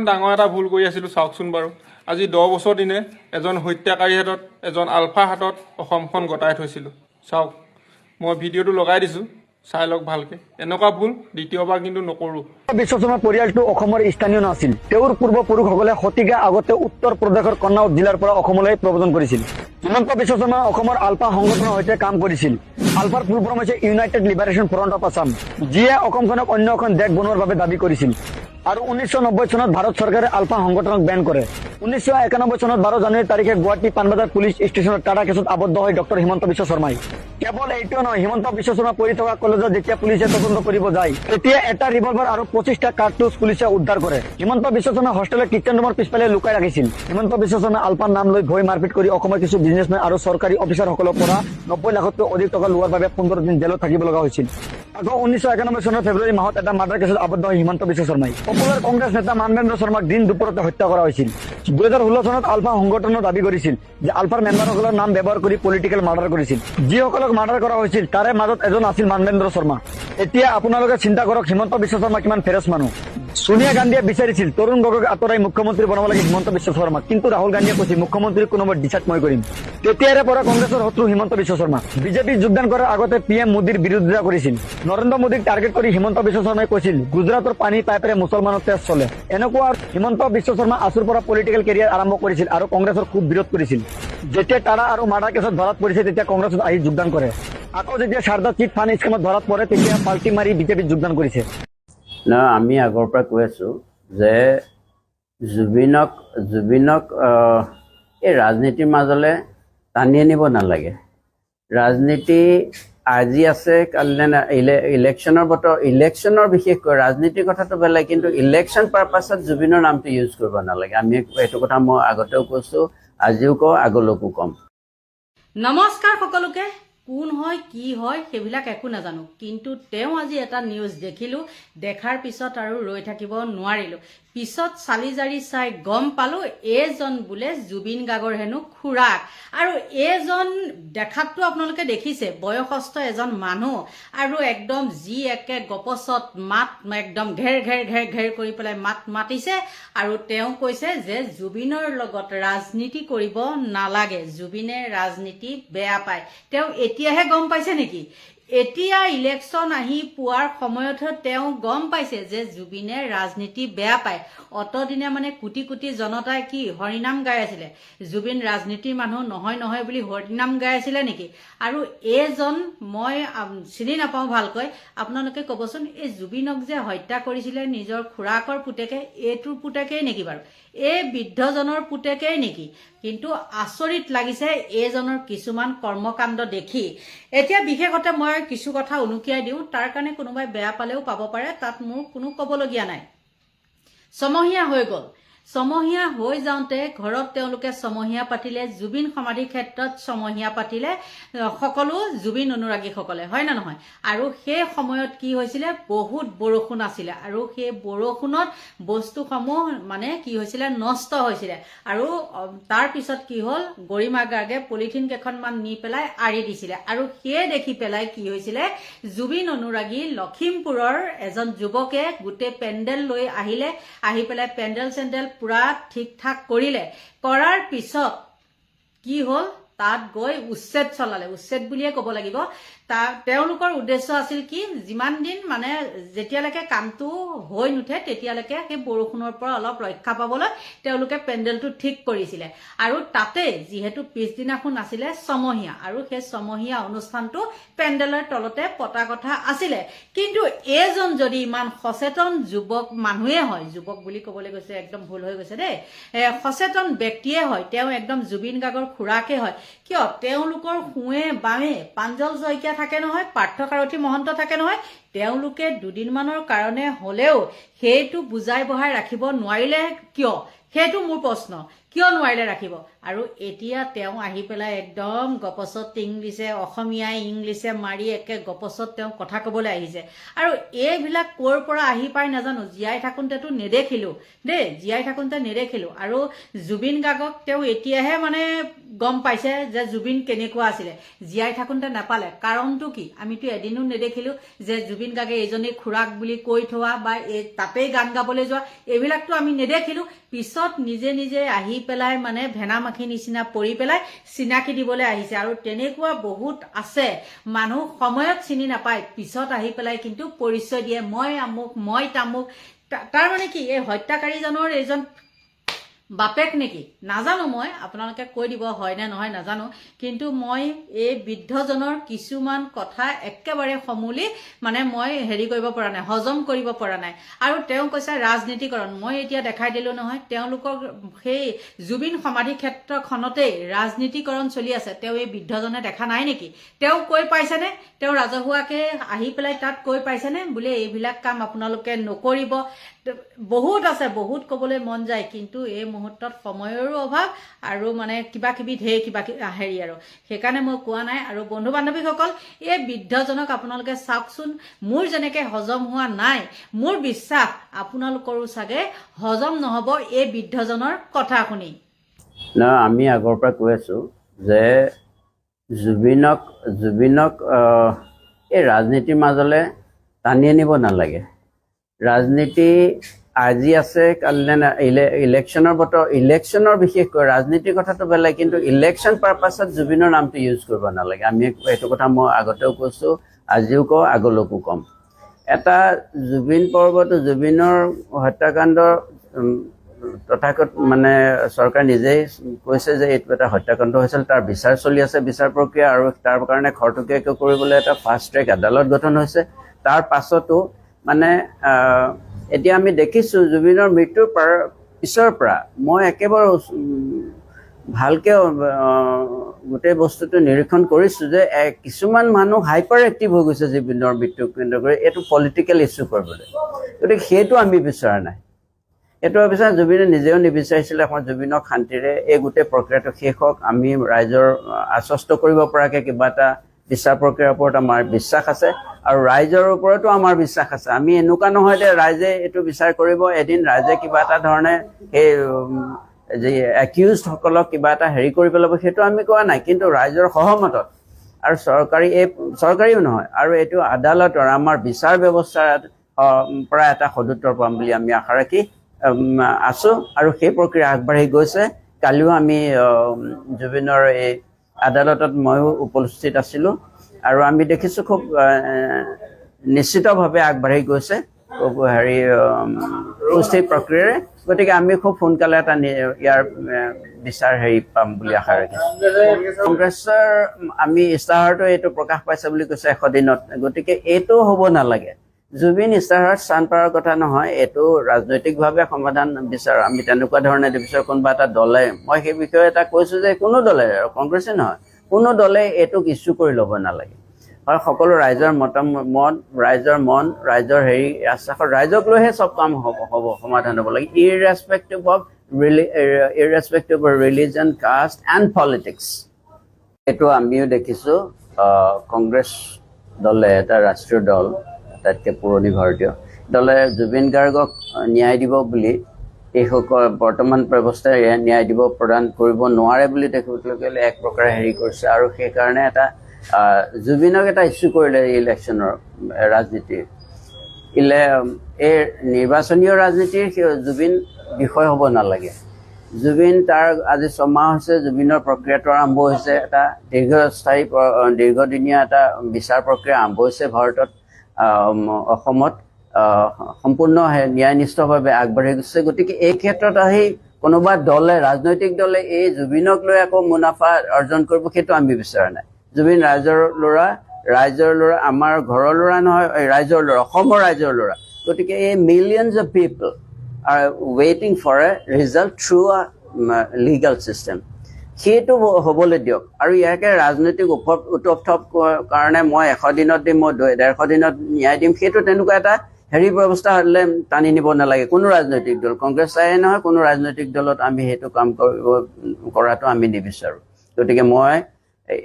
ডাঙৰ এটা ভুল কৰি আছিলোঁ চাওকচোন বাৰু। আজি 10 বছৰ দিনে এজন হত্যাকাৰী হাতত এজন আলফা হাতত অসমখন গতাই থৈছিলোঁ। চাওক, মই ভিডিঅ'টো লগাই দিছোঁ, চাই লওক ভালকৈ। এনেকুৱা ভুল দ্বিতীয়বাৰ কিন্তু নকৰোঁ। বিশ্ব শৰ্মাৰ পৰিয়ালটো অসমৰ স্থানীয় নাছিল। তেওঁৰ পূৰ্বপুৰুষসকলে শতিকা আগতে উত্তৰ প্ৰদেশৰ কন্নৌজ জিলাৰ পৰা অসমলৈ প্ৰব্ৰজন কৰিছিল। হিমন্ত বিশ্ব শৰ্মা অসমৰ আলফা সংগঠনৰ সৈতে কাম কৰিছিল। আলফাৰ ফুল ফৰ্ম হৈছে United liberation front of Assam, যিয়ে অসমখনক অন্য এখন দেশ বনোৱাৰ বাবে দাবী কৰিছিল। আৰু 1990 চনত ভাৰত চৰকাৰে আলফা সংগঠনক বেন কৰে। 1991 চনত 12 জানুৱাৰী তাৰিখে গুৱাহাটী পাণবজাৰ পুলিচ ষ্টেচনত টাটা কেছত আবদ্ধ হয় ডক্টৰ হিমন্ত বিশ্ব শৰ্মাই। কেৱল এইটোৱে নহয়, হিমন্ত বিশ্ব শৰ্মা পঢ়ি থকা কলেজত যেতিয়া পুলিচে তদন্ত কৰিব যায়, তেতিয়া এটা ৰিভলভাৰ আৰু 25টা কাৰ্তুজ পুলিচে উদ্ধাৰ কৰে। হিমন্ত বিশ্ব শৰ্মা হোষ্টেলৰ কিচেন ৰুমৰ পিছফালে লুকাই ৰাখিছিল। হিমন্ত বিশ্ব শৰ্মাই আলফাৰ নাম লৈ ভয় মাৰপিট কৰি অসমৰ কিছু বিজনেছমেন আৰু চৰকাৰী অফিচাৰসকলৰ পৰা 90 লাখতকৈ অধিক টকা লোৱাৰ বাবে 15 দিন জেলত থাকিব লগা হৈছিল। আকৌ 1991 চনৰ ফেব্ৰুৱাৰী মাহত এটা মাৰ্ডাৰ কেছত আবদ্ধ হয় হিমন্ত বিশ্ব শৰ্মাই। পপুলাৰ কংগ্ৰেছ নেতা মানবেন্দ্ৰ শৰ্মাক দিন দুপৰতে হত্যা কৰা হৈছিল। 2016 চনত আলফা সংগঠনৰ দাবী কৰিছিল যে আলফাৰ মেম্বাৰসকলৰ নাম ব্যৱহাৰ কৰি পলিটিকেল মাৰ্ডাৰ কৰিছিল। যিসকলক মাৰ্ডাৰ কৰা হৈছিল তাৰে মাজত এজন আছিল মানবেন্দ্ৰ শৰ্মা। এতিয়া আপোনালোকে চিন্তা কৰক হিমন্ত বিশ্ব শৰ্মা কিমান ফেৰছ মানুহ। সোনিয়া গান্ধীয়ে বিচাৰিছিল তৰুণ গগৈক আঁতৰাই মুখ্যমন্ত্ৰী বনাব লাগে হিমন্ত বিশ্ব শৰ্মাক, কিন্তু ৰাহুল গান্ধীয়ে কৈছিল মুখ্যমন্ত্ৰী কোনোবা ডিচাইড মই কৰিম। তেতিয়াৰে পৰা কংগ্ৰেছৰ শত্ৰু হিমন্ত বিশ্ব শৰ্মা। বিজেপিত যোগদান কৰাৰ আগতে PM মোদীৰ বিৰোধিতা কৰিছিল। নৰেন্দ্ৰ মোদীক টাৰ্গেট কৰি হিমন্ত বিশ্ব শৰ্মাই কৈছিল গুজৰাটৰ পানী পাইপেৰে মুছলমানৰ তেজ চলে। এনেকুৱা হিমন্ত বিশ্ব শৰ্মা আছুৰ পৰা পলিটিকেল কেৰিয়াৰ আৰম্ভ কৰিছিল আৰু কংগ্ৰেছৰ খুব বিৰোধ কৰিছিল। যেতিয়া টাটা আৰু মাৰ্ডাৰ কেছত ধৰাত পৰিছে তেতিয়া কংগ্ৰেছত আহি যোগদান কৰে। আকৌ যেতিয়া শাৰদা চিট ফাণ্ড স্কিমত ধৰাত পৰে তেতিয়া পাল্টি মাৰি বিজেপিত যোগদান কৰিছে। না, আমি আগৰ পৰা কৈ আছোঁ যে জুবিনক এই ৰাজনীতিৰ মাজলৈ টানি আনিব নালাগে। ৰাজনীতি আজি আছে কাইলৈ ইলেকশ্যনৰ বতৰ, ইলেকশ্যনৰ বিশেষকৈ ৰাজনীতিৰ কথাটো বেলেগ, কিন্তু ইলেকশ্যন পাৰ্পাছত জুবিনৰ নামটো ইউজ কৰিব নালাগে। আমি এইটো কথা মই আগতেও কৈছোঁ, আজিও কওঁ, আগলৈকো ক'ম। নমস্কাৰ সকলোকে। কোন হয় কি হয় সেইবিলাক একো নাজানো, কিন্তু তেওঁ আজি এটা নিউজ দেখিলোঁ, দেখাৰ পিছত আৰু ৰৈ থাকিব নোৱাৰিলোঁ। পিছত চালি জাৰি চাই গম পালোঁ এইজন বোলে জুবিন গাৰ্গৰ হেনো খুৰাক। আৰু এইজন দেখাততো আপোনালোকে দেখিছে বয়সস্থ এজন মানুহ, আৰু একদম যি একে গপচত মাত একদম ঘেৰ ঘেৰ ঘেৰ ঘেৰ কৰি পেলাই মাত মাতিছে। আৰু তেওঁ কৈছে যে জুবিনৰ লগত ৰাজনীতি কৰিব নালাগে, জুবিনে ৰাজনীতি বেয়া পায়। তেওঁ এতিয়াহে গম পাইছে নেকি? এতিয়া ইলেকশ্যন আহি পোৱাৰ সময়তহে তেওঁ গম পাইছে যে জুবিনে ৰাজনীতি বেয়া পায়। অতদিনে মানে কোটি কোটি জনতাই কি হৰিনাম গাই আছিলে, জুবিন ৰাজনীতিৰ মানুহ নহয় নহয় বুলি হৰিনাম গাই আছিলে নেকি? আৰু এইজন মই চিনি নাপাওঁ ভালকৈ, আপোনালোকে ক'বচোন এই জুবিনক যে হত্যা কৰিছিলে নিজৰ খুৰাকৰ পুতেকে, এইটোৰ পুতেকেই নেকি বাৰু? এই বৃদ্ধজনৰ পুতেকেই নেকি? কিন্তু আচৰিত লাগিছে এইজনৰ কিছুমান কৰ্মকাণ্ড দেখি। এতিয়া বিশেষতে মই কিছু কথা উনুকিয়াই দিওঁ, তাৰ কাৰণে কোনোবাই বেয়া পালেও পাব পাৰে, তাত মোৰ কোনো ক'বলগীয়া নাই। ছমহীয়া হৈ গ'ল। ছমহীয়া হৈ যাওঁতে ঘৰত তেওঁলোকে ছমহীয়া পাতিলে, জুবিন সমাধি ক্ষেত্ৰত ছমহীয়া পাতিলে সকলো জুবিন অনুৰাগীসকলে, হয় নে নহয়? আৰু সেই সময়ত কি হৈছিলে, বহুত বৰষুণ আছিলে, আৰু সেই বৰষুণত বস্তুসমূহ মানে কি হৈছিলে, নষ্ট হৈছিলে। আৰু তাৰ পিছত কি হ'ল, গৰিমা গাৰ্গে পলিথিন কেইখনমান নি পেলাই আঁৰি দিছিলে। আৰু সেই দেখি পেলাই কি হৈছিলে, জুবিন অনুৰাগী লখিমপুৰৰ এজন যুৱকে গোটেই পেণ্ডেল লৈ আহিলে, আহি পেলাই পেণ্ডেল চেণ্ডেল পুৰা ঠিক ঠাক কৰিলে। কৰাৰ পিছত কি হ'ল, তাত গৈ উচ্ছেদ চলালে, উচ্ছেদ বুলিয়ে ক'ব লাগিব। তেওঁলোকৰ উদ্দেশ্য আছিল কি, যিমান দিন মানে যেতিয়ালৈকে কামটো হৈ নুঠে তেতিয়ালৈকে সেই বৰষুণৰ পৰা অলপ ৰক্ষা পাবলৈ তেওঁলোকে পেণ্ডেলটো ঠিক কৰিছিলে। আৰু তাতে যিহেতু পিছদিনাখন আছিলে ছমহীয়া, আৰু সেই ছমহীয়া অনুষ্ঠানটো পেণ্ডেলৰ তলতে পতা কথা আছিলে। কিন্তু এইজন যদি ইমান সচেতন যুৱক মানুহে হয়, যুৱক বুলি ক'বলৈ গৈছে একদম ভুল হৈ গৈছে দেই, সচেতন ব্যক্তিয়ে হয়, তেওঁ একদম জুবিন গাৰ্গৰ খুৰাকে হয়, কিয় তেওঁলোকৰ সোঁৱে বাৱে প্ৰাঞ্জল শইকীয়া থাকে নহয়, পাৰ্থ সাৰথী মহন্ত থাকে নহয়, তেওঁলোকে দুদিনমানৰ কাৰণে হ'লেও সেইটো বুজাই বঢ়াই ৰাখিব নোৱাৰিলে কিয়? সেইটো মোৰ প্ৰশ্ন, কিয় নোৱাৰিলে ৰাখিব? আৰু এতিয়া তেওঁ আহি পেলাই একদম গপচত ইংলিছে অসমীয়াই ইংলিছে মাৰি একে গপচত তেওঁ কথা ক'বলৈ আহিছে। আৰু এইবিলাক ক'ৰ পৰা আহি পাই নাজানো, জীয়াই থাকোঁতেতো নেদেখিলোঁ দেই, জীয়াই থাকোঁতে নেদেখিলোঁ। আৰু জুবিন গাৰ্গক তেওঁ এতিয়াহে মানে গম পাইছে যে জুবিন কেনেকুৱা আছিলে, জীয়াই থাকোঁতে নাপালে। কাৰণটো কি, আমিতো এদিনো নেদেখিলোঁ যে জুবিন জুবিন গাৰ্গে এজনী খুৰাক বুলি কৈ থোৱা বা তাতেই গান গাবলৈ যোৱা এইবিলাকতো আমি নেদেখিলোঁ। পিছত নিজে নিজে আহি পেলাই মানে ভেনা মাখি নিচিনা পৰি পেলাই চিনাকি দিবলৈ আহিছে। আৰু তেনেকুৱা বহুত আছে, মানুহ সময়ত চিনি নাপায়, পিছত আহি পেলাই কিন্তু পৰিচয় দিয়ে, মই আমুক মই তামুক। তাৰ মানে কি এই হত্যাকাৰীজনৰ এইজন বাপেক নেকি নাজানো, মই আপোনালোকে কৈ দিব হয় নে নহয় নাজানো। কিন্তু মই এই বৃদ্ধজনৰ কিছুমান কথা একেবাৰে সমূলি মানে মই হেৰি কৰিব পৰা নাই, হজম কৰিব পৰা নাই। আৰু তেওঁ কৈছে ৰাজনীতিকৰণ। মই এতিয়া দেখাই দিলোঁ নহয়, তেওঁলোকৰ সেই জুবিন সমাধি ক্ষেত্ৰখনতেই ৰাজনীতিকৰণ চলি আছে। তেওঁ এই বৃদ্ধজনে দেখা নাই নেকি? তেওঁ কৈ পাইছেনে? তেওঁ ৰাজহুৱাকৈ আহি পেলাই তাত কৈ পাইছেনে বোলে এইবিলাক কাম আপোনালোকে নকৰিব? বহুত আছে, বহুত ক'বলৈ মন যায়, কিন্তু এই মুহূৰ্তত সময়ৰো অভাৱ আৰু মানে কিবা কিবি ঢেৰ কিবা হেৰি আৰু সেইকাৰণে মই কোৱা নাই। আৰু বন্ধু বান্ধৱীসকল, এই বৃদ্ধজনক আপোনালোকে চাওকচোন। মোৰ যেনেকৈ হজম হোৱা নাই, মোৰ বিশ্বাস আপোনালোকৰো চাগে হজম নহ'ব এই বৃদ্ধজনৰ কথা শুনি। আমি আগৰ পৰা কৈ আছোঁ যে জুবিনক এই ৰাজনীতিৰ মাজলৈ টানি আনিব নালাগে। ৰাজনীতি আজি আছে কাইলৈ ইলেকশ্যনৰ বতৰ, ইলেকশ্যনৰ বিশেষকৈ ৰাজনীতিৰ কথাটো বেলেগ, কিন্তু ইলেকশ্যন পাৰ্পাছত জুবিনৰ নামটো ইউজ কৰিব নালাগে। আমি এইটো কথা মই আগতেও কৈছোঁ, আজিও কওঁ, আগলৈকো ক'ম। এটা জুবিন পৰ্বটো, জুবিনৰ হত্যাকাণ্ডৰ তথাকথিত মানে চৰকাৰ নিজেই কৈছে যে এইটো এটা হত্যাকাণ্ড হৈছিল, তাৰ বিচাৰ চলি আছে, বিচাৰ প্ৰক্ৰিয়া, আৰু তাৰ কাৰণে খৰতকীয়াকৈ কৰিবলৈ এটা ফাষ্ট ট্ৰেক আদালত গঠন হৈছে। তাৰ পাছতো মানে এতিয়া আমি দেখিছোঁ জুবিনৰ মৃত্যুৰ পিছৰ পৰা মই একেবাৰে ভালকৈ গোটেই বস্তুটো নিৰীক্ষণ কৰিছোঁ যে কিছুমান মানুহ হাইপাৰ এক্টিভ হৈ গৈছে জুবিনৰ মৃত্যুক কেন্দ্ৰ কৰি এইটো পলিটিকেল ইছ্যু কৰিবলৈ। গতিকে সেইটো আমি বিচৰা নাই, এইটো বিচাৰ জুবিনে নিজেও নিবিচাৰিছিলে। আমাৰ জুবিনক শান্তিৰে এই গোটেই প্ৰক্ৰিয়াটো শেষ হওক, আমি ৰাইজৰ আশ্বস্ত কৰিব পৰাকৈ কিবা এটা বিচাৰ প্ৰক্ৰিয়াৰ ওপৰত আমাৰ বিশ্বাস আছে, আৰু ৰাইজৰ ওপৰতো আমাৰ বিশ্বাস আছে। আমি এনেকুৱা নহয় যে ৰাইজে এইটো বিচাৰ কৰিব, এদিন ৰাইজে কিবা এটা ধৰণে সেই যে একিউজসকলক কিবা এটা হেৰি কৰি পেলাব, সেইটো আমি কোৱা নাই। কিন্তু ৰাইজৰ সহমতত আৰু চৰকাৰীও নহয়, আৰু এইটো আদালতৰ আমাৰ বিচাৰ ব্যৱস্থাৰ পৰা এটা সদুত্তৰ পাম বুলি আমি আশা ৰাখি আছোঁ, আৰু সেই প্ৰক্ৰিয়া আগবাঢ়ি গৈছে। কালিও আমি জুবিনৰ এই আদালতত ময়ো উপস্থিত আছিলোঁ, আৰু আমি দেখিছোঁ খুব নিশ্চিতভাৱে আগবাঢ়ি গৈছে খুব হেৰি সুস্থিৰ প্ৰক্ৰিয়াৰে। গতিকে আমি খুব সোনকালে এটা ইয়াৰ বিচাৰ হেৰি পাম বুলি আশা ৰাখিছোঁ। কংগ্ৰেছৰ আমি ইস্তাহাৰটো এইটো প্ৰকাশ পাইছে বুলি কৈছে 100 দিনত, গতিকে এইটো হ'ব নালাগে। জুবিন ইস্তাহাৰত স্থান পাৰ কথা নহয়, এইটো ৰাজনৈতিকভাৱে সমাধান বিচাৰোঁ আমি, তেনেকুৱা ধৰণে বিচাৰোঁ। কোনোবা এটা দলে, মই সেই বিষয়ে এটা কৈছোঁ যে কোনো দলে, কংগ্ৰেছে নহয়, কোনো দলে এইটোক ইছ্যু কৰি ল'ব নালাগে। হয়, সকলো ৰাইজৰ মত, ৰাইজৰ মন, ৰাইজৰ হেৰি আশ্বাসত ৰাইজক লৈহে চব কাম হ'ব সমাধান হ'ব লাগে, irrespective of religion, caste and politics. এইটো আমিও দেখিছোঁ কংগ্ৰেছ দলে, এটা ৰাষ্ট্ৰীয় দল, আটাইতকৈ পুৰণি ভাৰতীয় দলে জুবিন গাৰ্গক ন্যায় দিব বুলি এইসকল বৰ্তমান ব্যৱস্থাই ন্যায় প্ৰদান কৰিব নোৱাৰে বুলি দেখিবলৈ গ'লে এক প্ৰকাৰে হেৰি কৰিছে। আৰু সেইকাৰণে এটা জুবিনক এটা ইছ্যু কৰিলে ইলেকশ্যনৰ ৰাজনীতিৰ, এই নিৰ্বাচনীয় ৰাজনীতিৰ জুবিন বিষয় হ'ব নালাগে। জুবিন তাৰ আজি 6 মাহ হৈছে জুবিনৰ প্ৰক্ৰিয়াটো আৰম্ভ হৈছে, এটা দীৰ্ঘদিনীয়া এটা বিচাৰ প্ৰক্ৰিয়া আৰম্ভ হৈছে ভাৰতত, অসমত সম্পূৰ্ণ ন্যায়নিষ্ঠভাৱে আগবাঢ়ি গৈছে। গতিকে এই ক্ষেত্ৰত আহি কোনোবা দলে, ৰাজনৈতিক দলে এই জুবিনক লৈ আকৌ মুনাফা অৰ্জন কৰিব, সেইটো আমি বিচৰা নাই। জুবিন ৰাইজৰ ল'ৰা, আমাৰ ঘৰৰ ল'ৰা নহয়, ৰাইজৰ ল'ৰা, অসমৰ ৰাইজৰ ল'ৰা। গতিকে এই মিলিয়নছ অফ পিপল আৰ ৱেইটিং for a result through a legal system, সেইটো হ'বলৈ দিয়ক। আৰু ইয়াকে ৰাজনৈতিক উত্তপ কাৰণে মই 100 দিনত দিম, মই 150 দিনত ন্যায় দিম, সেইটো তেনেকুৱা এটা হেৰি ব্যৱস্থা হ'লে টানি নিব নালাগে কোনো ৰাজনৈতিক দল, কংগ্ৰেছাই নহয়, কোনো ৰাজনৈতিক দলত আমি সেইটো কাম কৰাটো আমি নিবিচাৰোঁ। গতিকে মই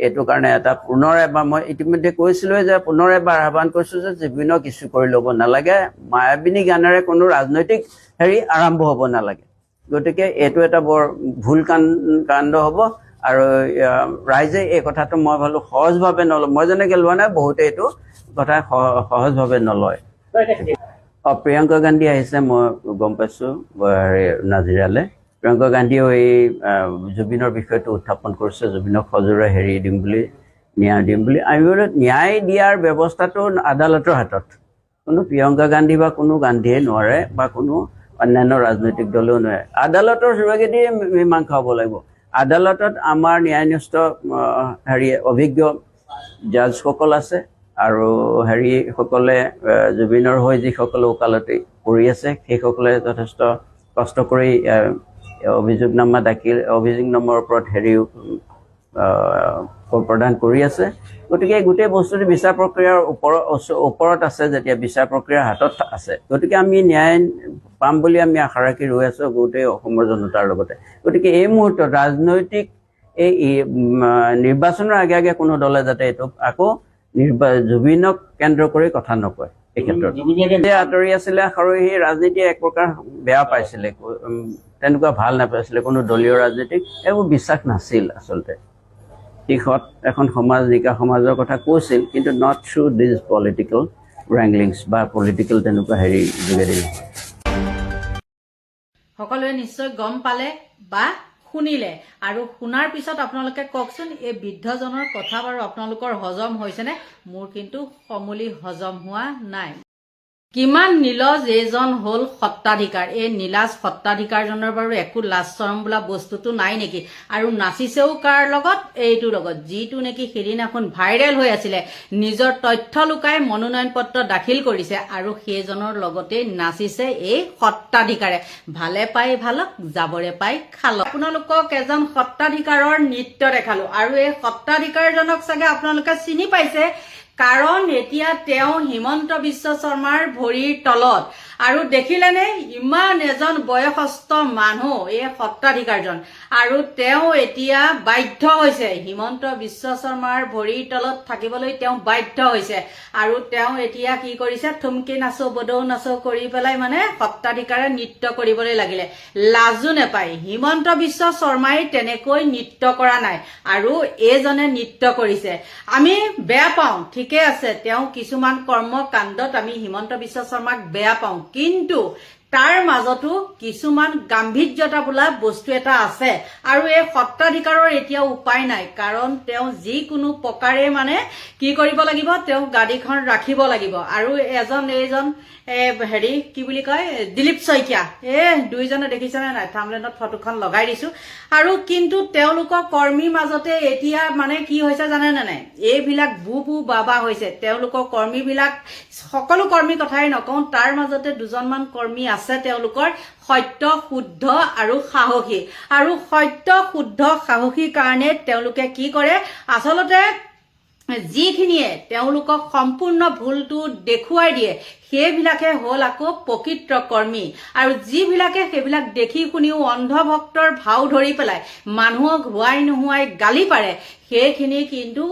এইটো কাৰণে এটা পুনৰ এবাৰ, মই ইতিমধ্যে কৈছিলোঁৱে যে পুনৰ এবাৰ আহ্বান কৰিছোঁ যে জুবিনক ইছ্যু কৰি ল'ব নালাগে, মায়াবিনী গানেৰে কোনো ৰাজনৈতিক হেৰি আৰম্ভ হ'ব নালাগে। গতিকে এইটো এটা বৰ ভুল কাণ্ড হ'ব, আৰু ৰাইজে এই কথাটো মই ভাবোঁ সহজভাৱে নলয়। মই যেনেকৈ লোৱা নাই, বহুতে এইটো কথা সহজভাৱে নলয়। প্ৰিয়ংকা গান্ধী আহিছে, মই গম পাইছোঁ নাজিৰালৈ। প্ৰিয়ংকা গান্ধীয়েও এই জুবিনৰ বিষয়টো উত্থাপন কৰিছে, জুবিনক সজোৰে দিম বুলি, ন্যায় দিম বুলি। আমি বোলো ন্যায় দিয়াৰ ব্যৱস্থাটো আদালতৰ হাতত। কোনো প্ৰিয়ংকা গান্ধী বা কোনো গান্ধীয়ে নোৱাৰে, বা কোনো অন্যান্য ৰাজনৈতিক দলেও নোৱাৰে। আদালতৰ যোগেদি মীমাংসা হ'ব লাগিব। আদালতত আমাৰ ন্যায়নিষ্ঠ অভিজ্ঞ জাজসকল আছে, আৰু সকলে জুবিনৰ হৈ যিসকলে ওকালতি কৰি আছে, সেইসকলে যথেষ্ট কষ্ট কৰি অভিযোগনামাৰ ওপৰত প্ৰদান কৰি আছে। গতিকে গোটেই বস্তুটো বিচাৰ প্ৰক্ৰিয়াৰ ওপৰত আছে, যেতিয়া বিচাৰ প্ৰক্ৰিয়াৰ হাতত আছে। গতিকে আমি ন্যায় পাম বুলি আমি আশা ৰাখি ৰৈ আছোঁ, গোটেই অসমৰ জনতাৰ লগতে। গতিকে এই মুহূৰ্তত ৰাজনৈতিক এই নিৰ্বাচনৰ আগে আগে কোনো দলে যাতে এইটো আকৌ জুবিনক কেন্দ্ৰ কৰি কথা নকয়। এই ক্ষেত্ৰত আঁতৰি আছিলে, আৰু সেই ৰাজনীতিয়ে এক প্ৰকাৰ বেয়া পাইছিলে, তেনেকুৱা ভাল নাপাইছিলে। কোনো দলীয় ৰাজনীতিক এইবোৰ বিশ্বাস নাছিল আচলতে। দিশত এখন সমাজ, নিকা সমাজৰ কথা কৈছিল, কিন্তু নট থ্ৰু দিছ পলিটিকেল ৰেংলিংছ বা পলিটিকেল তেনেকুৱা যোগেদি। সকলোৱে নিশ্চয় গম পালে বা শুনিলে, আৰু শুনাৰ পিছত আপোনালোকে কওকচোন, এই বৃদ্ধজনৰ কথা বাৰু আপোনালোকৰ হজম হৈছেনে? মোৰ কিন্তু সমূলি হজম হোৱা নাই। কিমান নীলজ এইজন হ'ল সত্তাধিকাৰ। এই নীলাজ সত্তাধিকাৰজনৰ বাৰু একো লাজ চৰম বোলা বস্তুটো নাই নেকি? আৰু নাচিছেও কাৰ লগত? এইটোৰ লগত, যিটো নেকি সেইদিনাখন ভাইৰেল হৈ আছিলে, নিজৰ তথ্য লুকাই মনোনয়ন পত্ৰ দাখিল কৰিছে, আৰু সেইজনৰ লগতে নাচিছে এই সত্তাধিকাৰে। ভালে পাই ভালক, যাবৰে পাই খালক। আপোনালোকক এজন সত্তাধিকাৰৰ নৃত্য দেখালো, আৰু এই সত্তাধিকাৰজনক চাগে আপোনালোকে চিনি পাইছে, কাৰণ এতিয়া তেওঁ হিমন্ত বিশ্ব শৰ্মাৰ ভৰিৰ তলত। আৰু দেখিলেনে, ইমান এজন বয়সস্থ মানুহ এই সত্তাধিকাৰজন, আৰু তেওঁ এতিয়া বাধ্য হৈছে হিমন্ত বিশ্ব শৰ্মাৰ ভৰিৰ তলত থাকিবলৈ। তেওঁ বাধ্য হৈছে, আৰু তেওঁ এতিয়া কি কৰিছে, থুমকি নাচো বদৌ নাচো কৰি পেলাই মানে সত্তাধিকাৰে নৃত্য কৰিবলৈ লাগিলে। লাজো নেপায়। হিমন্ত বিশ্ব শৰ্মাই তেনেকৈ নৃত্য কৰা নাই, আৰু এইজনে নৃত্য কৰিছে। আমি বেয়া পাওঁ, ঠিকে আছে, তেওঁ কিছুমান কৰ্ম কাণ্ডত আমি হিমন্ত বিশ্ব শৰ্মাক বেয়া পাওঁ, কিন্তু তাৰ মাজতো কিছুমান গাম্ভীৰ্যতা বোলা বস্তু এটা আছে। আৰু এই সত্তাধিকাৰৰ এতিয়া উপায় নাই, কাৰণ তেওঁ যিকোনো প্ৰকাৰে মানে কি কৰিব লাগিব, তেওঁ গাড়ীখন ৰাখিব লাগিব। আৰু এইজন কি বুলি কয়, দিলীপ শইকীয়া, দুইজনে দেখিছেনে নাই, থাম্বনেইলত ফটোখন লগাই দিছো। আৰু কিন্তু তেওঁলোকৰ কৰ্মীৰ মাজতে এতিয়া মানে কি হৈছে জানে নে নাই, এইবিলাক বু বাবা হৈছে। তেওঁলোকৰ কৰ্মীবিলাক, সকলো কৰ্মীৰ কথাই নকওঁ, তাৰ মাজতে দুজনমান কৰ্মী আছে তেওঁলোকৰ সত্য শুদ্ধ আৰু সাহসী। আৰু সত্য শুদ্ধ সাহসী কাৰণে তেওঁলোকে কি কৰে, আচলতে যিখিনিয়ে তেওঁলোকক সম্পূৰ্ণ ভুলটো দেখুৱাই দিয়ে, সেইবিলাকে হ'ল আকৌ প্ৰকৃত কৰ্মী। আৰু যিবিলাকে সেইবিলাক দেখি শুনিও অন্ধভক্তৰ ভাও ধৰি পেলাই মানুহক হোৱাই নোহোৱাই গালি পাৰে, সেইখিনি কিন্তু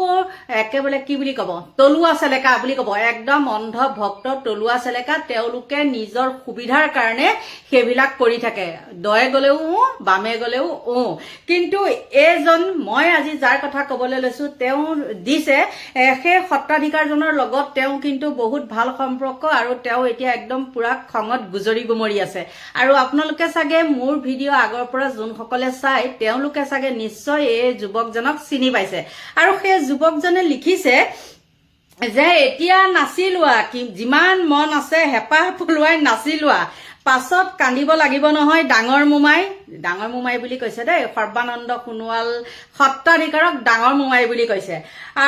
একেবাৰে কি বুলি ক'ব, তলুৱা চেলেকা বুলি ক'ব। একদম অন্ধ ভক্ত তলুৱা চেলেকা। তেওঁলোকে নিজৰ সুবিধাৰ কাৰণে সেইবিলাক কৰি থাকে, দয়ে গলেও বামে গলেও কিন্তু এইজন, মই আজি যাৰ কথা ক'বলৈ লৈছো, তেওঁ দিছে সেই সত্তাধিকাৰজনৰ লগত তেওঁ কিন্তু বহুত ভাল সম্পৰ্ক, আৰু তেওঁ এতিয়া একদম পুৰা খঙত গুজৰি গুমৰি আছে। আৰু আপোনালোকে চাগে মোৰ ভিডিঅ' আগৰ পৰা যোনসকলে চাই, তেওঁলোকে চাগে নিশ্চয় এই যুৱকজনক চিনি পাইছে। আৰু সেই যুৱকজনে লিখিছে যে এতিয়া নাচি লোৱা, যিমান মন আছে হেঁপাহ পলুৱাই নাচি লোৱা, পাছত কান্দিব লাগিব নহয় ডাঙৰ মোমাই বুলি কৈছে দেই। সৰ্বানন্দ সোণোৱাল সত্তাধিকাৰক ডাঙৰ মোমাই বুলি কৈছে।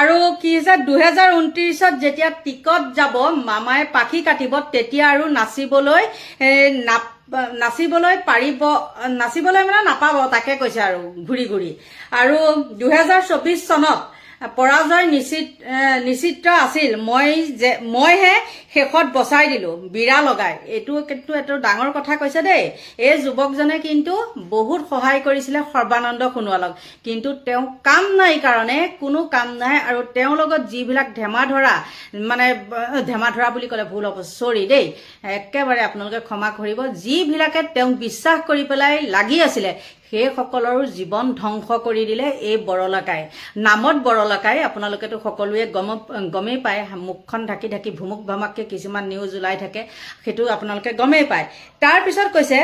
আৰু কি হৈছে, 2029ত যেতিয়া টিকট যাব, মামাই পাখি কাটিব, তেতিয়া আৰু নাচিবলৈ পাৰিব, নাচিবলৈ মানে নাপাব, তাকে কৈছে আৰু ঘূৰি। আৰু 2024 চনত পৰাজয় নিশ্চিত আছিল, মইহে শেষত বচাই দিলো বিৰা লগাই। এইটো কিন্তু এটা ডাঙৰ কথা কৈছে দেই। এই যুৱকজনে কিন্তু বহুত সহায় কৰিছিলে সৰ্বানন্দ সোণোৱালক, কিন্তু তেওঁ কাম নাই কাৰণে, কোনো কাম নাই। আৰু তেওঁৰ লগত যিবিলাক ধেমাধৰা বুলি ক'লে ভুল হ'ব, চৰি দেই, একেবাৰে আপোনালোকে ক্ষমা কৰিব, যিবিলাকে তেওঁক বিশ্বাস কৰি পেলাই লাগি আছিলে, সেইসকলৰো জীৱন ধ্বংস কৰি দিলে এই বৰলাকাই। নামত বৰলাকাই, আপোনালোকেতো সকলোৱে গমেই পায়, মুখখন ঢাকি ঢাকি ভুমুক ভামাককৈ কিছুমান নিউজ ওলাই থাকে, সেইটো আপোনালোকে গমেই পায়। তাৰপিছত কৈছে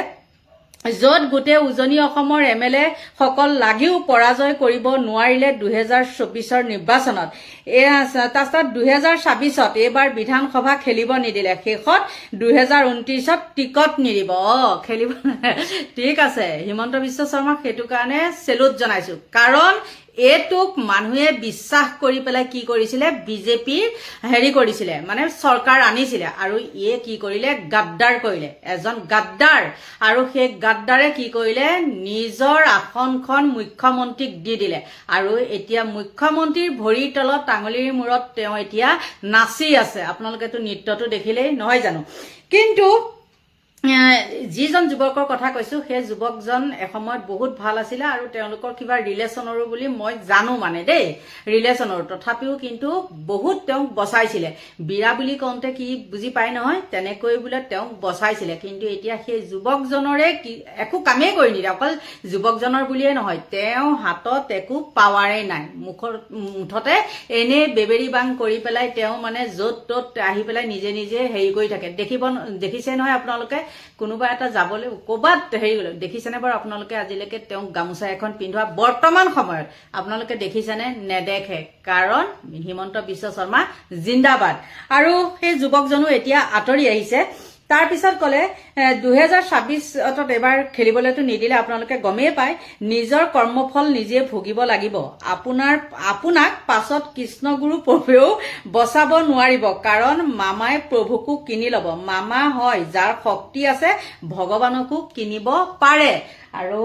য'ত গোটেই উজনি অসমৰ MLA সকল লাগিও পৰাজয় কৰিব নোৱাৰিলে 2024 নিৰ্বাচনত, তাৰপিছত 2026 এইবাৰ বিধানসভা খেলিব নিদিলে, শেষত 2029 টিকট নিদিব। খেলিব ঠিক আছে, হিমন্ত বিশ্ব শৰ্মাক সেইটো কাৰণে চেলুট জনাইছো, কাৰণ এইটোক মানুহে বিশ্বাস কৰি পেলাই কি কৰিছিলে, বিজেপিৰ কৰিছিলে, মানে চৰকাৰ আনিছিলে, আৰু ইয়ে কি কৰিলে, গাদ্দাৰ কৰিলে, এজন গাদ্দাৰ। আৰু সেই গাদ্দাৰে কি কৰিলে, নিজৰ আসনখন মুখ্যমন্ত্ৰীক দি দিলে, আৰু এতিয়া মুখ্যমন্ত্ৰীৰ ভৰিৰ তলত আঙুলিৰ মূৰত তেওঁ এতিয়া নাচি আছে। আপোনালোকেতো নৃত্যটো দেখিলেই নহয় জানো। কিন্তু যিজন যুৱকৰ কথা কৈছো, সেই যুৱকজন এসময়ত বহুত ভাল আছিলে, আৰু তেওঁলোকৰ কিবা ৰিলেশ্যনৰো বুলি মই জানো, মানে দেই ৰিলেশ্যনৰো, তথাপিও কিন্তু বহুত তেওঁক বচাইছিলে। বিৰা বুলি কওঁতে কি বুজি পাই নহয়, তেনেকৈ বোলে তেওঁক বচাইছিলে। কিন্তু এতিয়া সেই যুৱকজনৰে একো কামেই কৰি নিদিয়ে। অকল যুৱকজনৰ বুলিয়ে নহয়, তেওঁ হাতত একো পাৱাৰেই নাই, মুঠতে এনেই বেবেৰী বাং কৰি পেলাই তেওঁ মানে য'ত ত'ত আহি পেলাই নিজে নিজে কৰি থাকে। দেখিছে নহয় আপোনালোকে, কোনোবা এটা যাবলৈ ক'ৰবাত গ'লে দেখিছেনে বাৰু আপোনালোকে? আজিলৈকে তেওঁক গামোচা এখন পিন্ধোৱা বৰ্তমান সময়ত আপোনালোকে দেখিছেনে? নেদেখে, কাৰণ হিমন্ত বিশ্ব শৰ্মা জিন্দাবাদ। আৰু সেই যুৱকজনো এতিয়া আঁতৰি আহিছে। তাৰপিছত ক'লে 2026 এবাৰ খেলিবলৈতো নিদিলে, আপোনালোকে গমেই পায়, নিজৰ কৰ্মফল নিজে ভুগিব লাগিব। আপোনাক পাছত কৃষ্ণগুৰু প্ৰভুৱেও বচাব নোৱাৰিব, কাৰণ মামাই প্ৰভুকো কিনি ল'ব। মামা হয় যাৰ শক্তি আছে, ভগৱানকো কিনিব পাৰে। আৰু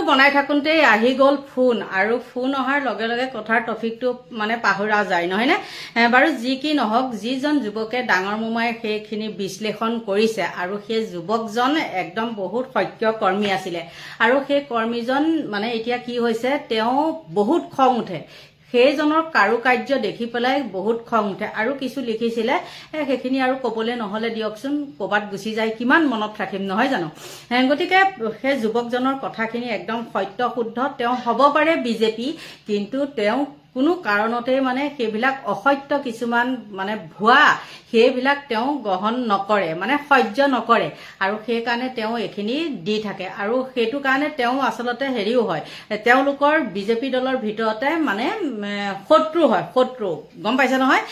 বনাই থাকোঁতেই আহি গ'ল ফোন, আৰু ফোন অহাৰ লগে লগে কথাৰ টপিকটো মানে পাহৰা যায়, নহয়নে? বাৰু যি কি নহওক, যিজন যুৱকে ডাঙৰ মোমাই সেইখিনি বিশ্লেষণ কৰিছে, আৰু সেই যুৱকজন একদম বহুত সত্য কৰ্মী আছিলে, আৰু সেই কৰ্মীজন মানে এতিয়া কি হৈছে, তেওঁ বহুত খং উঠে। সেইজনৰ কাৰুকাৰ্য দেখি পেলাই বহুত খং উঠে। আৰু কিছু লিখিছিলে, সেইখিনি আৰু ক'বলৈ নহ'লে দিয়কচোন, ক'ৰবাত গুচি যায়, কিমান মনত ৰাখিম, নহয় জানো? গতিকে সেই যুৱকজনৰ কথাখিনি একদম সত্য শুদ্ধ। তেওঁ হ'ব পাৰে বিজেপি, কিন্তু তেওঁ কোনো কাৰণতে মানে সেইবিলাক অসত্য কিছুমান মানে ভুৱা, সেইবিলাক তেওঁ গ্ৰহণ নকৰে, মানে সহ্য নকৰে, আৰু সেইকাৰণে তেওঁ এইখিনি দি থাকে। আৰু সেইটো কাৰণে তেওঁ আচলতে হয়, তেওঁলোকৰ বিজেপি দলৰ ভিতৰতে মানে শত্ৰু হয়, শত্ৰু, গম পাইছে নহয়?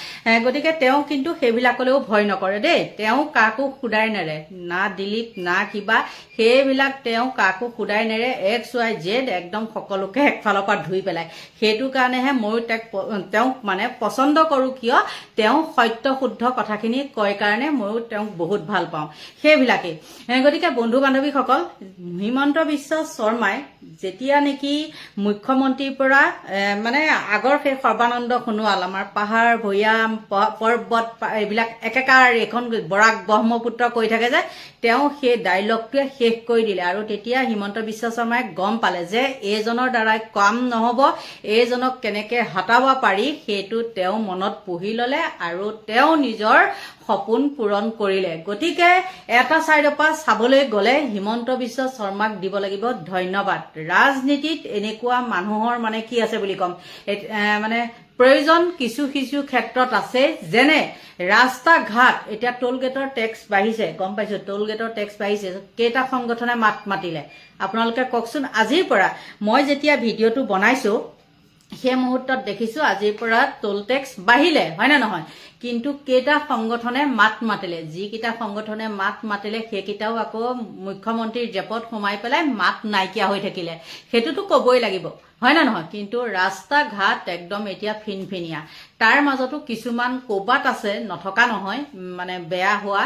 গতিকে তেওঁ কিন্তু সেইবিলাকলৈও ভয় নকৰে দেই। তেওঁ কাকো সুদাই নেৰে, না দিলীপ না কিবা, সেইবিলাক তেওঁ কাকো সুদাই নেৰে। XYZ একদম সকলোকে একফালৰ পৰা ধুই পেলাই। সেইটো কাৰণেহে ময়ো তেওঁক মানে পচন্দ কৰোঁ, কিয় তেওঁ সত্য শুদ্ধ কথাখিনি কয় কাৰণে ময়ো তেওঁক বহুত ভাল পাওঁ, সেইবিলাকেই। গতিকে বন্ধু বান্ধৱীসকল, হিমন্ত বিশ্ব শৰ্মাই যেতিয়া নেকি মুখ্যমন্ত্ৰীৰ পৰা মানে আগৰ সেই সৰ্বানন্দ সোণোৱাল, আমাৰ পাহাৰ ভৈয়াম পৰ্বত এইবিলাক একেকাৰ এখন বৰাক ব্ৰহ্মপুত্ৰ কৈ থাকে যে, তেওঁ সেই ডাইলগটোৱে শেষ কৰি দিলে। আৰু তেতিয়া হিমন্ত বিশ্ব শৰ্মাই গম পালে যে এইজনৰ দ্বাৰাই কাম নহ'ব, এইজনক কেনেকৈ হটাব পাৰি সেইটো তেওঁ মনত পুহি ল'লে, আৰু তেওঁ নিজৰ সপোন পূৰণ কৰিলে। গতিকে এটা চাইডৰ পৰা চাবলৈ গ'লে হিমন্ত বিশ্ব শৰ্মাক দিব লাগিব ধন্যবাদ। ৰাজনীতিত এনেকুৱা মানুহৰ মানে কি আছে বুলি ক'ম, মানে প্ৰয়োজন কিছু কিছু ক্ষেত্ৰত আছে, যেনে ৰাস্তা ঘাট। এতিয়া টোল গেটৰ টেক্স বাঢ়িছে, গম পাইছো, টোল গেটৰ টেক্স বাঢ়িছে, কেইটা সংগঠনে মাত মাতিলে আপোনালোকে কওকচোন? আজিৰ পৰা মই যেতিয়া ভিডিঅ'টো বনাইছো, সেই মুহূৰ্তত দেখিছো আজিৰ পৰা টোল টেক্স বাঢ়িলে, হয় নে নহয়? কিন্তু কেইটা সংগঠনে মাত মাতিলে, যিকেইটা সংগঠনে মাত মাতিলে সেইকেইটাও আকৌ মুখ্যমন্ত্ৰীৰ জেপত সোমাই পেলাই মাত নাইকিয়া হৈ থাকিলে, সেইটোতো ক'বই লাগিব, হয় না নহয়? কিন্তু ৰাস্তা ঘাট একদম এতিয়া ফিনফিনীয়া। তাৰ মাজতো কিছুমান ক'বাত আছে নথকা নহয়, মানে বেয়া হোৱা,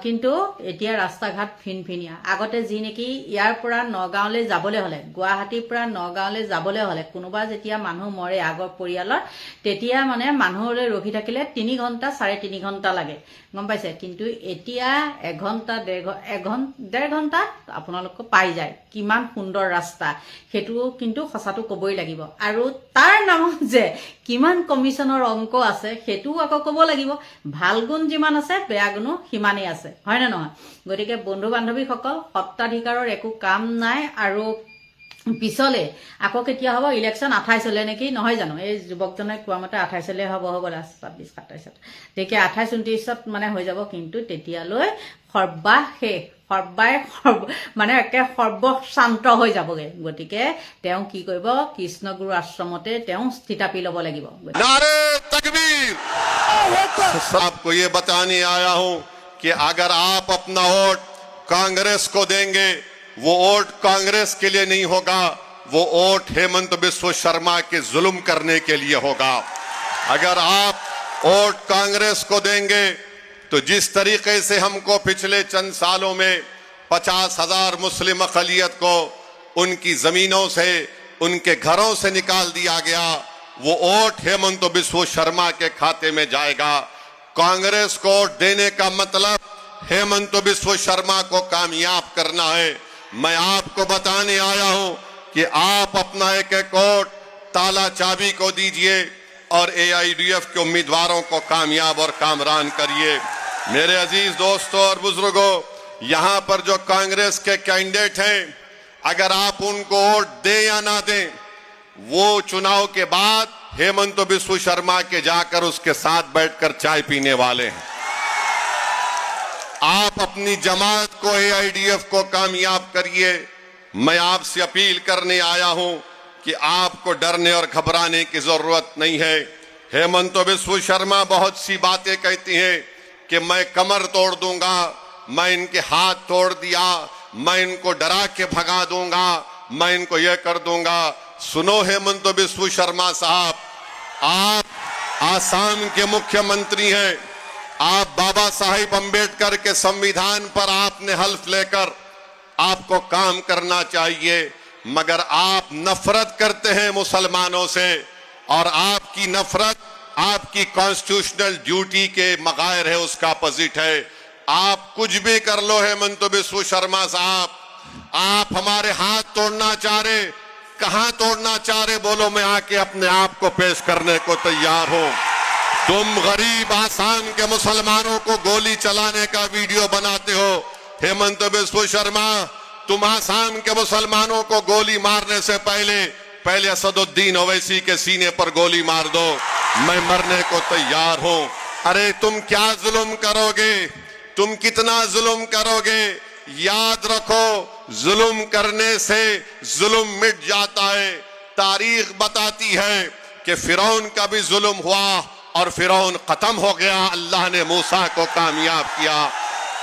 কিন্তু এতিয়া ৰাস্তা ঘাট ফিনফিনীয়া। আগতে যি নেকি ইয়াৰ পৰা নগাঁৱলৈ যাবলৈ হ'লে, গুৱাহাটীৰ পৰা নগাঁৱলৈ যাবলৈ হ'লে, কোনোবা যেতিয়া মানুহ মৰে আগৰ পৰিয়ালৰ, তেতিয়া মানে মানুহলৈ ৰখি থাকিলে 3 ঘণ্টা 3.5 ঘণ্টা লাগে, গম পাইছে? কিন্তু এতিয়া 1 ঘণ্টা 1.5 ঘণ্টাত আপোনালোক পাই যায়। কিমান সুন্দৰ ৰাস্তা, সেইটো কিন্তু সঁচাটো ক'বই লাগিব। আৰু তাৰ নামত যে কিমান কমিশ্যনৰ অংক আছে সেইটোও আকৌ ক'ব লাগিব। ভাল গুণ যিমান আছে বেয়া গুণো সিমানেই আছে, হয়নে নহয়? গতিকে বন্ধু বান্ধৱীসকল, সত্ৰাধিকাৰৰ একো কাম নাই। আৰু পিছলে আকৌ কেতিয়া হ'ব? ইলেকশ্যন 28 নেকি, নহয় জানো? এই যুৱকজনে কোৱা মতে 28 হ'ব হ'বলা, 26, 27 তেতিয়া 28, 29 মানে হৈ যাব। কিন্তু তেতিয়ালৈ মানে একে সৰ্বশান্ত হৈ যাবগে। গতিকে তেওঁ কি কৰিব? কৃষ্ণগুৰু আশ্ৰমতে তেওঁ স্থিতাপি ল'ব লাগিব। नारे तकबीर। आपको ये बताने आया हूं कि अगर आप अपना वोट कांग्रेस को देंगे, वो वोट कांग्रेस के लिए नहीं होगा, वो वोट हेमंत बिस्व शर्मा के जुल्म करने के लिए होगा। अगर आप वोट कांग्रेस को देंगे तो जिस तरीके से हमको पिछले चंद सालों में 50,000 मुस्लिम अक़लियत को उनकी जमीनों से, उनके घरों से निकाल दिया गया, वो वोट हेमंत बिस्व शर्मा के खाते में जाएगा। कांग्रेस को वोट देने का मतलब हेमंत बिस्व शर्मा को कामयाब करना है। मैं आपको बताने आया हूं कि आप अपना एक एक वोट ताला चाबी को दीजिए और AIDF के उम्मीदवारों को कामयाब और कामरान करिए। मेरे अजीज दोस्तों और बुजुर्गों, यहां पर जो कांग्रेस के कैंडिडेट हैं, अगर आप उनको वोट दें या ना दें, वो चुनाव के बाद हेमंत बिस्व शर्मा के जाकर उसके साथ बैठकर चाय पीने वाले हैं। आप अपनी जमात को, AIDF को कामयाब करिए। मैं आपसे अपील करने आया हूं कि आपको डरने और घबराने की जरूरत नहीं है। हेमंत बिस्व शर्मा बहुत सी बातें कहती हैं कि मैं कमर तोड़ दूंगा, मैं इनके हाथ तोड़ दिया, मैं इनको डरा के भगा दूंगा, मैं इनको यह कर दूंगा। सुनो हेमंत बिस्व शर्मा साहब, आप आसाम के मुख्यमंत्री हैं। आप बाबा साहिब अंबेडकर के संविधान पर आपने हल्फ लेकर आपको काम करना चाहिए, मगर आप नफरत करते हैं मुसलमानों से, और आपकी नफरत आपकी कॉन्स्टिट्यूशनल ड्यूटी के मगायर है, उसका अपोजिट है। आप कुछ भी कर लो हेमंत बिस्व शर्मा साहब, आप हमारे हाथ तोड़ना चाह रहे, कहां तोड़ना चाह रहे बोलो, मैं आके अपने आप को पेश करने को तैयार हूं। तुम गरीब आसाम के मुसलमानों को गोली चलाने का वीडियो बनाते हो। हेमंत बिस्व शर्मा, तुम आसाम के मुसलमानों को गोली मारने से पहले असदुद्दीन ओवैसी के सीने पर गोली मार दो, मैं मरने को तैयार हूं। अरे तुम क्या जुल्म करोगे, तुम कितना जुल्म करोगे? याद रखो, जुल्म करने से जुल्म मिट जाता है। तारीख बताती है कि फिरौन का भी जुल्म हुआ और फिरौन खत्म हो गया, अल्लाह ने मूसा को कामयाब किया।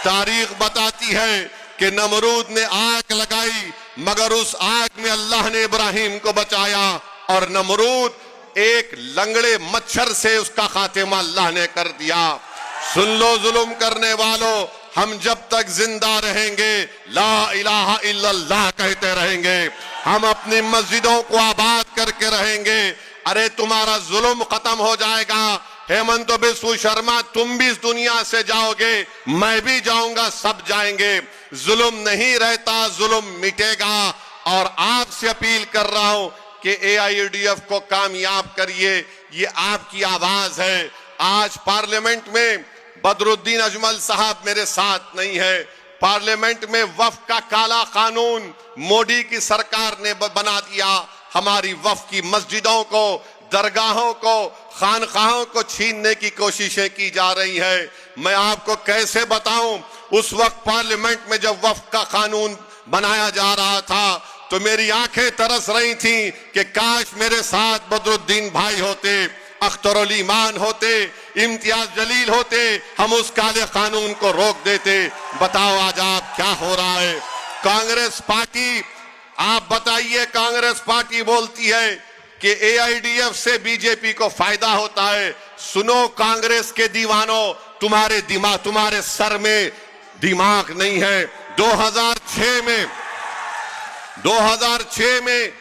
तारीख बताती है कि नमरूद ने आग लगाई, मगर उस आग में अल्लाह ने इब्राहिम को बचाया, और नमरूद एक लंगड़े मच्छर से उसका खात्मा अल्लाह ने कर दिया। सुन लो जुल्म करने वालों, हम जब तक जिंदा रहेंगे ला इलाहा इल्लल्लाह कहते रहेंगे, हम अपनी मस्जिदों को आबाद करके रहेंगे। अरे तुम्हारा जुल्म खत्म हो जाएगा। हेमंत बिस्व शर्मा, तुम भी इस दुनिया से जाओगे, मैं भी जाऊंगा, सब जाएंगे। जुल्म नहीं रहता, जुल्म मिटेगा। और आपसे अपील कर रहा हूं कि AIDF को कामयाब करिए, ये आपकी आवाज है। आज पार्लियामेंट में बदरुद्दीन अजमल साहब मेरे साथ नहीं है। पार्लियामेंट में वक्फ का काला कानून मोदी की सरकार ने बना दिया। हमारी वक्फ की मस्जिदों को, दरगाहों को, खानकाहों को छीनने की कोशिशें की जा रही है। मैं आपको कैसे बताऊं, उस वक्त पार्लियामेंट में जब वक्फ का कानून बनाया जा रहा था तो मेरी आंखें तरस रही थीं कि काश मेरे साथ बदरुद्दीन भाई होते, अख्तरुल ईमान होते, इम्तियाज जलील होते, हम उस काले कानून को रोक देते। बताओ आज आप क्या हो रहा है? कांग्रेस पार्टी, आप बताइए, कांग्रेस पार्टी बोलती है कि AIDF से बीजेपी को फायदा होता है। सुनो कांग्रेस के दीवानों, तुम्हारे सर में दिमाग नहीं है। 2006 में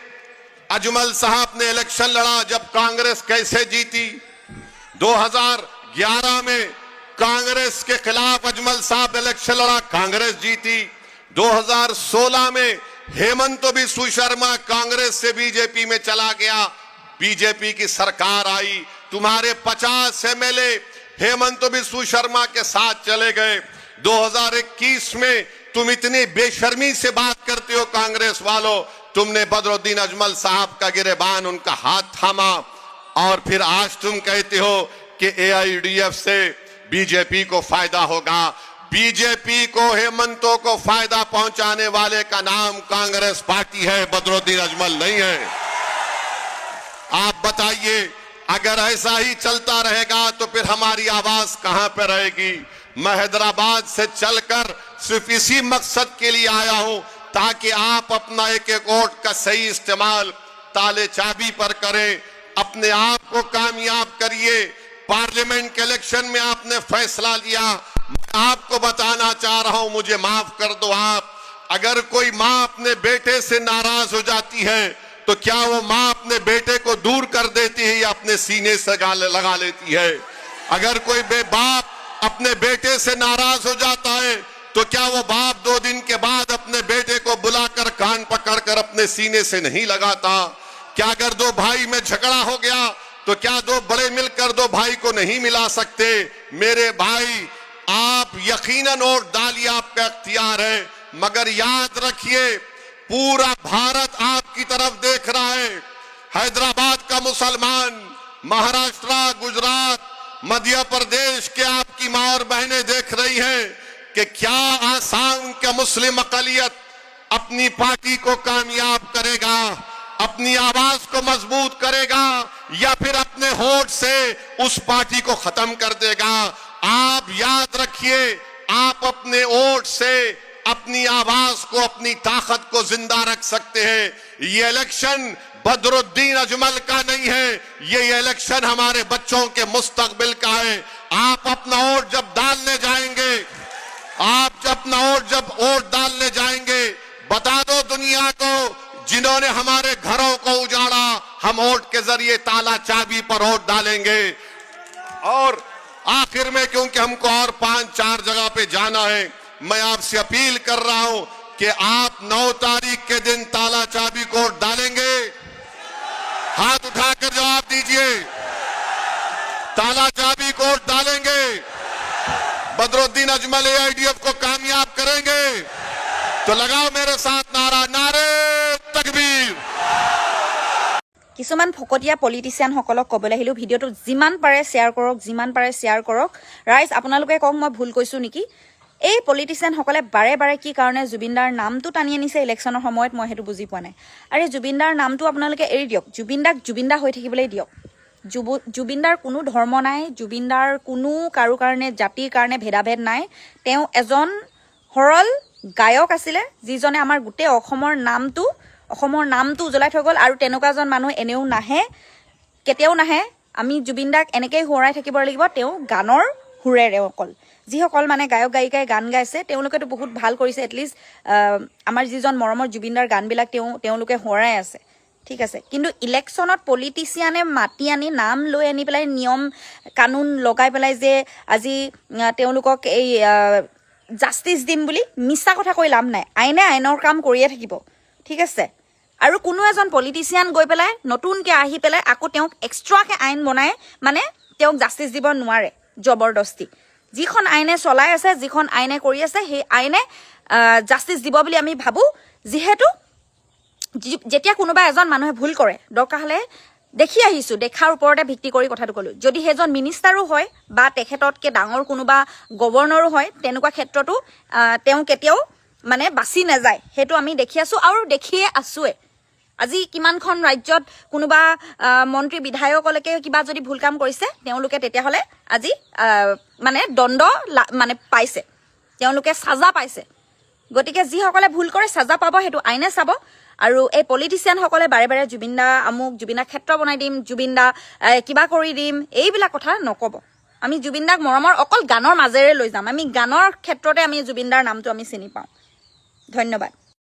अजमल साहब ने इलेक्शन लड़ा, जब कांग्रेस कैसे जीती। 2011 में कांग्रेस के खिलाफ अजमल साहब इलेक्शन लड़ा, कांग्रेस जीती। 2016 में हेमंत बिस्व शर्मा कांग्रेस से बीजेपी में चला गया, बीजेपी की सरकार आई। तुम्हारे 50 MLA हेमंत बिस्व शर्मा के साथ चले गए। 2021 में तुम इतनी बेशर्मी से बात करते हो कांग्रेस वालों, तुमने बदरुद्दीन अजमल साहब का गिरेबान, उनका हाथ थामा, और फिर आज तुम कहते हो कि AIUDF से बीजेपी को फायदा होगा। बीजेपी को, हेमंतों को फायदा पहुंचाने वाले का नाम कांग्रेस पार्टी है, बदरुद्दीन अजमल नहीं है। आप बताइए, अगर ऐसा ही चलता रहेगा तो फिर हमारी आवाज कहां पे रहेगी? मैं हैदराबाद से चलकर सिर्फ इसी मकसद के लिए आया हूं ताकि आप अपना एक एक वोट का सही इस्तेमाल ताले चाबी पर करें, अपने आप को कामयाब करिए। पार्लियामेंट के इलेक्शन में आपने फैसला लिया, मैं आपको बताना चाह रहा हूं, मुझे माफ कर दो आप। अगर कोई मां अपने बेटे से नाराज हो जाती है तो क्या वो मां अपने बेटे को दूर कर देती है या अपने सीने से लगा लेती है? अगर कोई बाप अपने बेटे से नाराज हो जाता है तो क्या वो बाप 2 दिन के बाद अपने बेटे को बुलाकर कान पकड़कर अपने सीने से नहीं लगाता? क्या अगर 2 भाई में झगड़ा हो गया तो क्या 2 बड़े मिलकर 2 भाई को नहीं मिला सकते? मेरे भाई, आप यकीनन वोट डालिए, आपका इख्तियार है, मगर याद रखिए पूरा भारत आपकी तरफ देख रहा है। हैदराबाद का मुसलमान, महाराष्ट्र, गुजरात, मध्य प्रदेश के आपकी मां और बहनें देख रही हैं कि क्या आसाम के मुस्लिम अकलियत अपनी पार्टी को कामयाब करेगा, अपनी आवाज को मजबूत करेगा, या फिर अपने वोट से उस पार्टी को खत्म कर देगा? आप याद रखिए, आप अपने वोट से अपनी आवाज को, अपनी ताकत को जिंदा रख सकते हैं। ये इलेक्शन बदरुद्दीन अजमल का नहीं है, ये इलेक्शन हमारे बच्चों के मुस्तकबिल का है। आप अपना वोट जब डालने जाएंगे, जब वोट डालने जाएंगे, बता दो दुनिया को, जिन्होंने हमारे घरों को उजाड़ा, हम वोट के जरिए ताला चाबी पर वोट डालेंगे। और आखिर में, क्योंकि हमको और 5-4 जगह पे जाना है, मैं आपसे अपील कर रहा हूं कि आप 9 तारीख के दिन ताला चाबी को डालेंगे। हाथ उठाकर जवाब दीजिए, ताला चाबी को डालेंगे, बदरुद्दीन अजमल AIUDF को कामयाब करेंगे। तो लगाओ मेरे साथ नारा, नारे तकबीर। কিছুমান ফকতীয়া পলিটিচিয়ানসকলক ক'বলৈ আহিলোঁ, ভিডিঅ'টো যিমান পাৰে শ্বেয়াৰ কৰক, যিমান পাৰে শ্বেয়াৰ কৰক। ৰাইজ, আপোনালোকে কওক মই ভুল কৈছোঁ নেকি? এই পলিটিচিয়ানসকলে বাৰে বাৰে কি কাৰণে জুবিনদাৰ নামটো টানি আনিছে ইলেকশ্যনৰ সময়ত, মই সেইটো বুজি পোৱা নাই। আৰে জুবিনদাৰ নামটো আপোনালোকে এৰি দিয়ক, জুবিনদাক জুবিনদা হৈ থাকিবলৈ দিয়ক। জুবিনদাৰ কোনো ধৰ্ম নাই, জুবিনদাৰ কোনো কাৰো কাৰণে জাতিৰ কাৰণে ভেদাভেদ নাই। তেওঁ এজন সৰল গায়ক আছিলে, যিজনে আমাৰ গোটেই অসমৰ নামটো উজ্বলাই থৈ গ'ল। আৰু তেনেকুৱা এজন মানুহ এনেও নাহে, কেতিয়াও নাহে। আমি জুবিনদাক এনেকেই সোঁৱৰাই থাকিব লাগিব, তেওঁ গানৰ সুৰেৰে। অকল যিসকল মানে গায়ক গায়িকাই গান গাইছে তেওঁলোকেতো বহুত ভাল কৰিছে, এটলিষ্ট আমাৰ যিজন মৰমৰ জুবিনদাৰ গানবিলাক তেওঁলোকে সোঁৱৰাই আছে, ঠিক আছে। কিন্তু ইলেকশ্যনত পলিটিচিয়ানে মাতি আনি, নাম লৈ আনি পেলাই, নিয়ম কানুন লগাই পেলাই যে আজি তেওঁলোকক এই জাষ্টিচ দিম বুলি মিছা কথা কৈ লাভ নাই। আইনে আইনৰ কাম কৰিয়ে থাকিব, ঠিক আছে। আৰু কোনো এজন পলিটিচিয়ান গৈ পেলাই নতুনকৈ আহি পেলাই আকৌ তেওঁক এক্সট্ৰাকৈ আইন বনাই মানে তেওঁক জাষ্টিচ দিব নোৱাৰে, জবৰদস্তি। যিখন আইনে চলাই আছে, যিখন আইনে কৰি আছে, সেই আইনে জাষ্টিচ দিব বুলি আমি ভাবোঁ। যিহেতু যেতিয়া কোনোবা এজন মানুহে ভুল কৰে, দৰকাৰ হ'লে দেখি আহিছোঁ, দেখাৰ ওপৰতে ভিত্তি কৰি কথাটো ক'লোঁ। যদি সেইজন মিনিষ্টাৰো হয় বা তেখেততকৈ ডাঙৰ কোনোবা গভৰ্ণৰো হয়, তেনেকুৱা ক্ষেত্ৰতো তেওঁ কেতিয়াও মানে বাচি নাযায়। সেইটো আমি দেখি আছোঁ আৰু দেখিয়ে আছোঁৱে। আজি কিমানখন ৰাজ্যত কোনোবা মন্ত্ৰী বিধায়কলৈকে কিবা যদি ভুল কাম কৰিছে, তেওঁলোকে তেতিয়াহ'লে আজি মানে দণ্ড মানে পাইছে, তেওঁলোকে চাজা পাইছে। গতিকে যিসকলে ভুল কৰে চাজা পাব, সেইটো আইনে চাব। আৰু এই পলিটিচিয়ানসকলে বাৰে বাৰে জুবিনদা আমুক, জুবিনদা ক্ষেত্ৰ বনাই দিম, জুবিনদা কিবা কৰি দিম, এইবিলাক কথা নক'ব। আমি জুবিনদাক মৰমৰ অকল গানৰ মাজেৰে লৈ যাম। আমি গানৰ ক্ষেত্ৰতে আমি জুবিনদাৰ নামটো আমি চিনি পাওঁ। ধন্যবাদ।